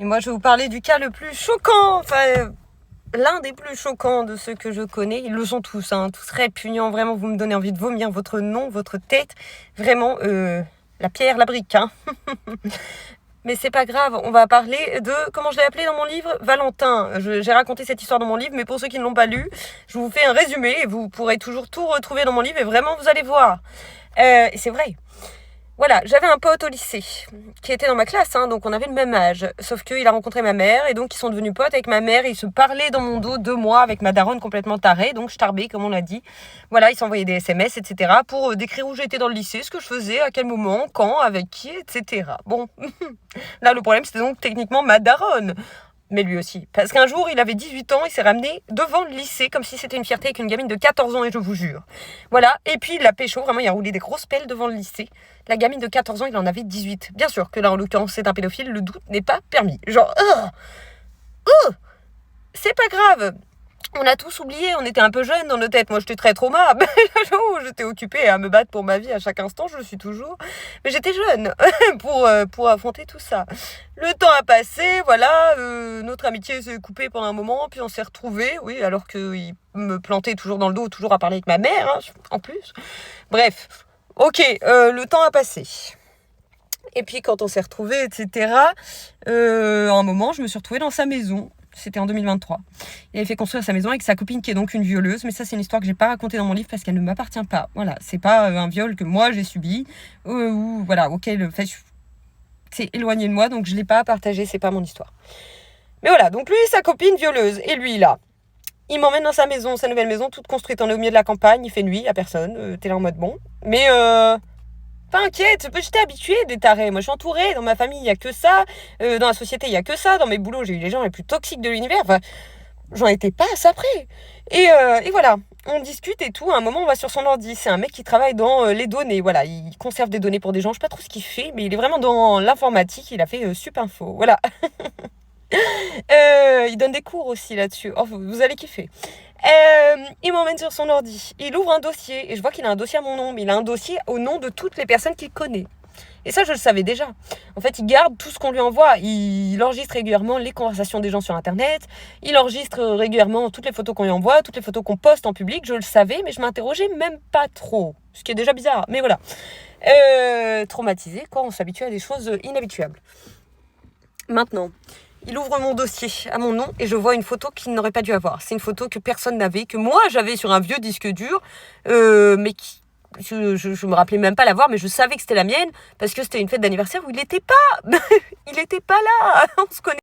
Et moi, je vais vous parler du cas le plus choquant, enfin, l'un des plus choquants de ceux que je connais. Ils le sont tous, tous répugnants. Vraiment, vous me donnez envie de vomir votre nom, votre tête. Vraiment, la pierre, la brique, Mais c'est pas grave, on va parler de, comment je l'ai appelé dans mon livre, Valentin. J'ai raconté cette histoire dans mon livre, mais pour ceux qui ne l'ont pas lu, je vous fais un résumé et vous pourrez toujours tout retrouver dans mon livre et vraiment vous allez voir. Et c'est vrai. Voilà, j'avais un pote au lycée qui était dans ma classe, donc on avait le même âge. Sauf qu'il a rencontré ma mère et donc ils sont devenus potes avec ma mère. Ils se parlaient dans mon dos 2 mois avec ma daronne complètement tarée, donc je tarbais comme on l'a dit. Voilà, ils s'envoyaient des SMS, etc. pour décrire où j'étais dans le lycée, ce que je faisais, à quel moment, quand, avec qui, etc. Bon, là le problème c'était donc techniquement ma daronne. Mais lui aussi. Parce qu'un jour, il avait 18 ans, il s'est ramené devant le lycée, comme si c'était une fierté avec une gamine de 14 ans, et je vous jure. Voilà, et puis il l'a pécho, vraiment, il a roulé des grosses pelles devant le lycée. La gamine de 14 ans, il en avait 18. Bien sûr que là, en l'occurrence, c'est un pédophile, le doute n'est pas permis. Genre, c'est pas grave. On a tous oublié, on était un peu jeunes dans nos têtes. Moi, j'étais très trauma. J'étais occupée à me battre pour ma vie à chaque instant, je le suis toujours. Mais j'étais jeune pour affronter tout ça. Le temps a passé, voilà. Notre amitié s'est coupée pendant un moment, puis on s'est retrouvés. Oui, alors qu'il me plantait toujours dans le dos, toujours à parler avec ma mère, en plus. Bref, ok, le temps a passé. Et puis quand on s'est retrouvés, etc., à un moment, je me suis retrouvée dans sa maison. C'était en 2023. Il avait fait construire sa maison avec sa copine qui est donc une violeuse. Mais ça, c'est une histoire que j'ai pas racontée dans mon livre parce qu'elle ne m'appartient pas. Voilà, c'est pas un viol que moi j'ai subi ou voilà, auquel c'est éloigné de moi, donc je l'ai pas partagé. C'est pas mon histoire. Mais voilà, donc lui, sa copine violeuse, et lui là, il m'emmène dans sa maison, sa nouvelle maison, toute construite. On est au milieu de la campagne, il fait nuit, y a personne. T'es là en mode bon, mais pas inquiète, j'étais habituée des tarés. Moi, je suis entourée. Dans ma famille, il n'y a que ça. Dans la société, il n'y a que ça. Dans mes boulots, j'ai eu les gens les plus toxiques de l'univers. Enfin, j'en étais pas à ça près. Et voilà, on discute et tout. À un moment, on va sur son ordi. C'est un mec qui travaille dans les données. Voilà, il conserve des données pour des gens. Je sais pas trop ce qu'il fait, mais il est vraiment dans l'informatique. Il a fait Supinfo. Voilà. Il donne des cours aussi là-dessus. Oh, vous allez kiffer. Il m'emmène sur son ordi. Il ouvre un dossier et je vois qu'il a un dossier à mon nom, mais il a un dossier au nom de toutes les personnes qu'il connaît. Et ça, je le savais déjà. En fait, il garde tout ce qu'on lui envoie. Il enregistre régulièrement les conversations des gens sur Internet. Il enregistre régulièrement toutes les photos qu'on lui envoie, toutes les photos qu'on poste en public. Je le savais, mais je m'interrogeais même pas trop. Ce qui est déjà bizarre, mais voilà. Traumatisé, quoi. On s'habitue à des choses inhabituables. Maintenant, il ouvre mon dossier à mon nom et je vois une photo qu'il n'aurait pas dû avoir. C'est une photo que personne n'avait, que moi j'avais sur un vieux disque dur, mais qui, je me rappelais même pas l'avoir, mais je savais que c'était la mienne parce que c'était une fête d'anniversaire où il était pas là. On se connaît.